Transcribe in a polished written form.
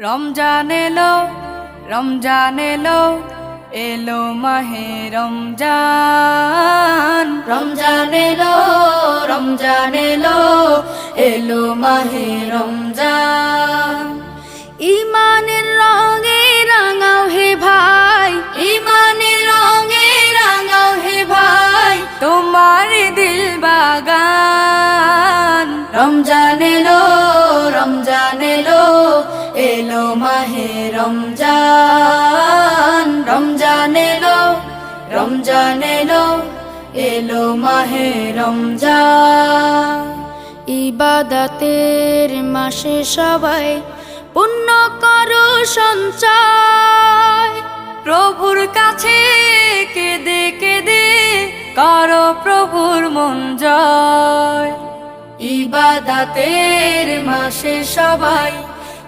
রমজান এলো, রমজান এলো, এলো মাহে রমজান। রমজান এলো, রমজান এলো, এলো মাহে রমজান। ইমানের রঙে রাঙাও হে ভাই, ইমানের রঙে রাঙাও হে ভাই, তোমার দিল বাগান। রমজান এলো, রমজান এলো, এলো মাহে রমজান। রমজান এলো, রমজান এলো, এলো মাহে রমজান। ইবাদতের মাসে সবাই পুণ্য করো সঞ্চয়, প্রভুর কাছে কেঁদে কেঁদে করো প্রভুর মন জয়। ইবাদতের মাসে সবাই